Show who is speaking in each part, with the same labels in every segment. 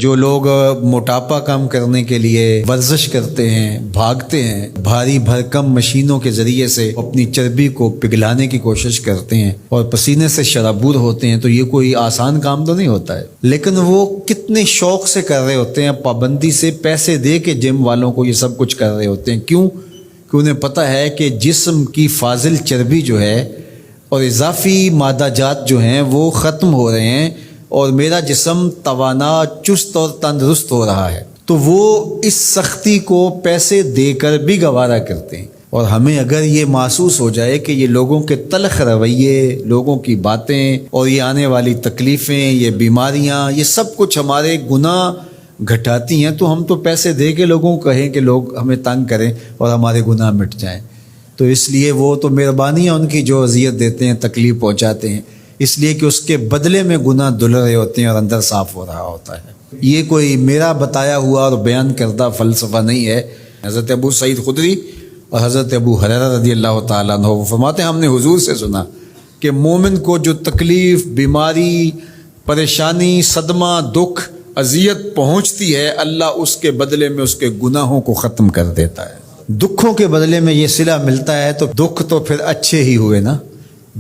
Speaker 1: جو لوگ موٹاپا کم کرنے کے لیے ورزش کرتے ہیں، بھاگتے ہیں، بھاری بھرکم مشینوں کے ذریعے سے اپنی چربی کو پگھلانے کی کوشش کرتے ہیں اور پسینے سے شرابور ہوتے ہیں، تو یہ کوئی آسان کام تو نہیں ہوتا ہے، لیکن وہ کتنے شوق سے کر رہے ہوتے ہیں، پابندی سے پیسے دے کے جم والوں کو یہ سب کچھ کر رہے ہوتے ہیں۔ کیوں؟ کہ انہیں پتہ ہے کہ جسم کی فاضل چربی جو ہے اور اضافی مادہ جات جو ہیں وہ ختم ہو رہے ہیں اور میرا جسم توانا، چست اور تندرست ہو رہا ہے، تو وہ اس سختی کو پیسے دے کر بھی گوارا کرتے ہیں۔ اور ہمیں اگر یہ محسوس ہو جائے کہ یہ لوگوں کے تلخ رویے، لوگوں کی باتیں اور یہ آنے والی تکلیفیں، یہ بیماریاں، یہ سب کچھ ہمارے گناہ گھٹاتی ہیں، تو ہم تو پیسے دے کے لوگوں کو کہیں کہ لوگ ہمیں تنگ کریں اور ہمارے گناہ مٹ جائیں۔ تو اس لیے وہ تو مہربانی ہے ان کی جو اذیت دیتے ہیں، تکلیف پہنچاتے ہیں، اس لیے کہ اس کے بدلے میں گناہ دھل رہے ہوتے ہیں اور اندر صاف ہو رہا ہوتا ہے۔ یہ کوئی میرا بتایا ہوا اور بیان کردہ فلسفہ نہیں ہے۔ حضرت ابو سعید خدری اور حضرت ابو ہریرہ رضی اللہ تعالیٰ عنہ وہ فرماتے ہیں، ہم نے حضور سے سنا کہ مومن کو جو تکلیف، بیماری، پریشانی، صدمہ، دکھ، اذیت پہنچتی ہے، اللہ اس کے بدلے میں اس کے گناہوں کو ختم کر دیتا ہے۔ دکھوں کے بدلے میں یہ صلہ ملتا ہے تو دکھ تو پھر اچھے ہی ہوئے نا،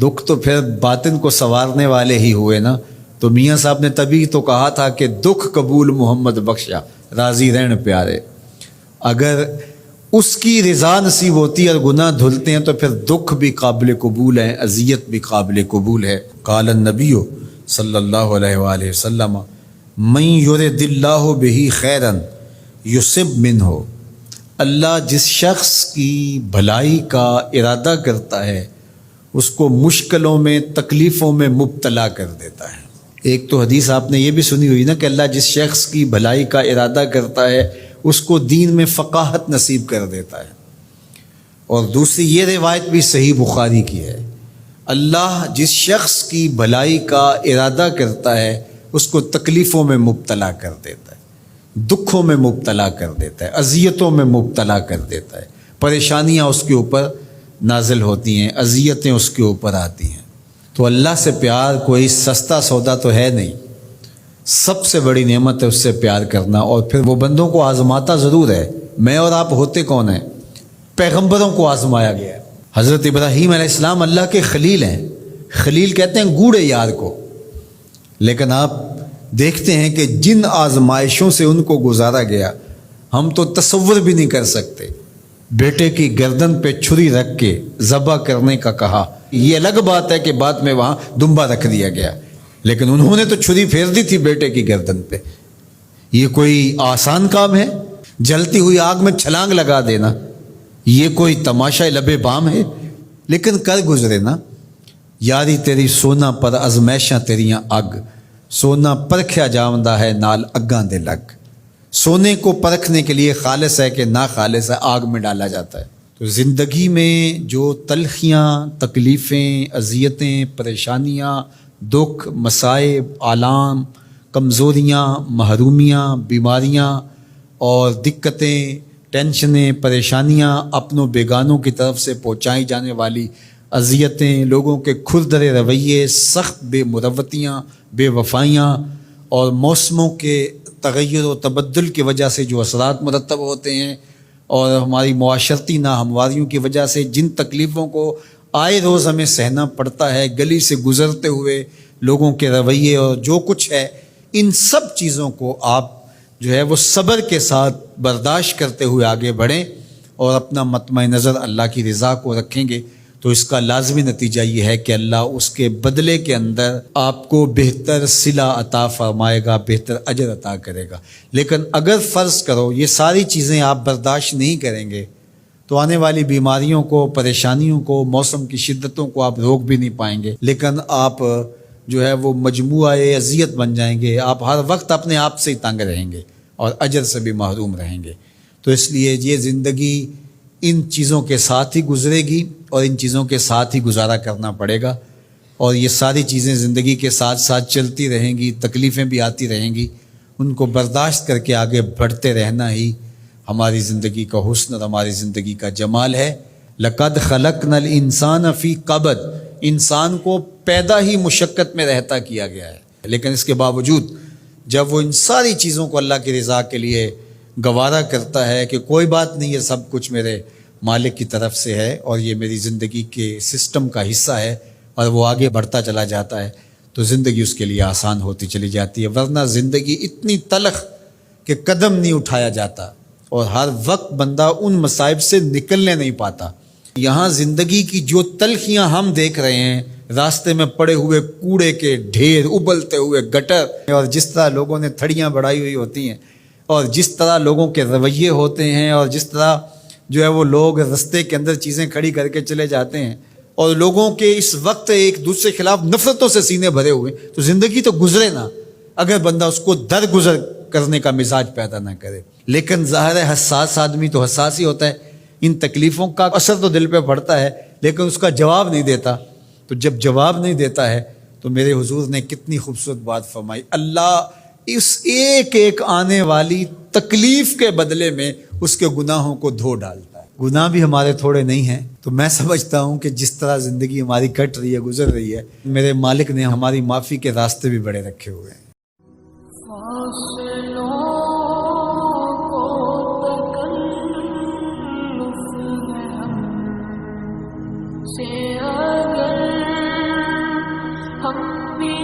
Speaker 1: دکھ تو پھر باطن کو سنوارنے والے ہی ہوئے نا۔ تو میاں صاحب نے تبھی تو کہا تھا کہ دکھ قبول محمد بخشا، راضی رہن پیارے۔ اگر اس کی رضا نصیب ہوتی ہے اور گناہ دھلتے ہیں تو پھر دکھ بھی قابل قبول ہے، اذیت بھی قابل قبول ہے۔ قال النبی صلی اللہ علیہ وآلہ وسلم من یرد اللہ بہ خیرا یصب منہ، اللہ جس شخص کی بھلائی کا ارادہ کرتا ہے اس کو مشکلوں میں، تکلیفوں میں مبتلا کر دیتا ہے۔ ایک تو حدیث آپ نے یہ بھی سنی ہوئی نا کہ اللہ جس شخص کی بھلائی کا ارادہ کرتا ہے اس کو دین میں فقاہت نصیب کر دیتا ہے۔ اور دوسری یہ روایت بھی صحیح بخاری کی ہے، اللہ جس شخص کی بھلائی کا ارادہ کرتا ہے اس کو تکلیفوں میں مبتلا کر دیتا ہے، دکھوں میں مبتلا کر دیتا ہے، اذیتوں میں مبتلا کر دیتا ہے، پریشانیاں اس کے اوپر نازل ہوتی ہیں، اذیتیں اس کے اوپر آتی ہیں۔ تو اللہ سے پیار کوئی سستا سودا تو ہے نہیں، سب سے بڑی نعمت ہے اس سے پیار کرنا۔ اور پھر وہ بندوں کو آزماتا ضرور ہے۔ میں اور آپ ہوتے کون ہیں؟ پیغمبروں کو آزمایا گیا ہے۔ حضرت ابراہیم علیہ السلام اللہ کے خلیل ہیں، خلیل کہتے ہیں گوڑے یار کو، لیکن آپ دیکھتے ہیں کہ جن آزمائشوں سے ان کو گزارا گیا ہم تو تصور بھی نہیں کر سکتے۔ بیٹے کی گردن پہ چھری رکھ کے ذبح کرنے کا کہا، یہ الگ بات ہے کہ بعد میں وہاں دمبا رکھ دیا گیا، لیکن انہوں نے تو چھری پھیر دی تھی بیٹے کی گردن پہ۔ یہ کوئی آسان کام ہے؟ جلتی ہوئی آگ میں چھلانگ لگا دینا یہ کوئی تماشا لب بام ہے؟ لیکن کر گزرے نا۔ یاری تیری سونا پر ازمیشاں تیریاں اگ، سونا پرکھیا جاوندا ہے نال اگاں دے لگ۔ سونے کو پرکھنے کے لیے خالص ہے کہ نا خالص ہے، آگ میں ڈالا جاتا ہے۔ تو زندگی میں جو تلخیاں، تکلیفیں، اذیتیں، پریشانیاں، دکھ، مصائب، آلام، کمزوریاں، محرومیاں، بیماریاں اور دقتیں، ٹینشنیں، پریشانیاں، اپنوں بیگانوں کی طرف سے پہنچائی جانے والی اذیتیں، لوگوں کے کھردرے رویے، سخت بے مروتیاں، بے وفائیاں اور موسموں کے تغیر و تبدل کی وجہ سے جو اثرات مرتب ہوتے ہیں اور ہماری معاشرتی ناہمواریوں کی وجہ سے جن تکلیفوں کو آئے روز ہمیں سہنا پڑتا ہے، گلی سے گزرتے ہوئے لوگوں کے رویے اور جو کچھ ہے، ان سب چیزوں کو آپ جو ہے وہ صبر کے ساتھ برداشت کرتے ہوئے آگے بڑھیں اور اپنا مطمع نظر اللہ کی رضا کو رکھیں گے تو اس کا لازمی نتیجہ یہ ہے کہ اللہ اس کے بدلے کے اندر آپ کو بہتر صلہ عطا فرمائے گا، بہتر اجر عطا کرے گا۔ لیکن اگر فرض کرو یہ ساری چیزیں آپ برداشت نہیں کریں گے تو آنے والی بیماریوں کو، پریشانیوں کو، موسم کی شدتوں کو آپ روک بھی نہیں پائیں گے، لیکن آپ جو ہے وہ مجموعہ اذیت بن جائیں گے۔ آپ ہر وقت اپنے آپ سے ہی تنگ رہیں گے اور اجر سے بھی محروم رہیں گے۔ تو اس لیے یہ زندگی ان چیزوں کے ساتھ ہی گزرے گی اور ان چیزوں کے ساتھ ہی گزارا کرنا پڑے گا، اور یہ ساری چیزیں زندگی کے ساتھ ساتھ چلتی رہیں گی، تکلیفیں بھی آتی رہیں گی، ان کو برداشت کر کے آگے بڑھتے رہنا ہی ہماری زندگی کا حسن اور ہماری زندگی کا جمال ہے۔ لَقَدْ خَلَقْنَا الْإِنسَانَ فِي قَبْضٍ، انسان کو پیدا ہی مشقت میں رہتا کیا گیا ہے، لیکن اس کے باوجود جب وہ ان ساری چیزوں کو اللہ کی رضا کے لیے گوارا کرتا ہے کہ کوئی بات نہیں، یہ سب کچھ میرے مالک کی طرف سے ہے اور یہ میری زندگی کے سسٹم کا حصہ ہے، اور وہ آگے بڑھتا چلا جاتا ہے، تو زندگی اس کے لیے آسان ہوتی چلی جاتی ہے۔ ورنہ زندگی اتنی تلخ کہ قدم نہیں اٹھایا جاتا، اور ہر وقت بندہ ان مصائب سے نکلنے نہیں پاتا۔ یہاں زندگی کی جو تلخیاں ہم دیکھ رہے ہیں، راستے میں پڑے ہوئے کوڑے کے ڈھیر، ابلتے ہوئے گٹر، اور جس طرح لوگوں نے تھڑیاں بڑھائی ہوئی ہوتی ہیں، اور جس طرح لوگوں کے رویے ہوتے ہیں، اور جس طرح جو ہے وہ لوگ رستے کے اندر چیزیں کھڑی کر کے چلے جاتے ہیں، اور لوگوں کے اس وقت ایک دوسرے کے خلاف نفرتوں سے سینے بھرے ہوئے، تو زندگی تو گزرے نا اگر بندہ اس کو درگزر کرنے کا مزاج پیدا نہ کرے۔ لیکن ظاہر ہے حساس آدمی تو حساس ہی ہوتا ہے، ان تکلیفوں کا اثر تو دل پہ پڑتا ہے، لیکن اس کا جواب نہیں دیتا۔ تو جب جواب نہیں دیتا ہے تو میرے حضور نے کتنی خوبصورت بات فرمائی، اللہ اس ایک ایک آنے والی تکلیف کے بدلے میں اس کے گناہوں کو دھو ڈالتا ہے۔ گناہ بھی ہمارے تھوڑے نہیں ہیں، تو میں سمجھتا ہوں کہ جس طرح زندگی ہماری کٹ رہی ہے، گزر رہی ہے، میرے مالک نے ہماری معافی کے راستے بھی بڑے رکھے ہوئے ہیں۔
Speaker 2: سے اگر ہم بھی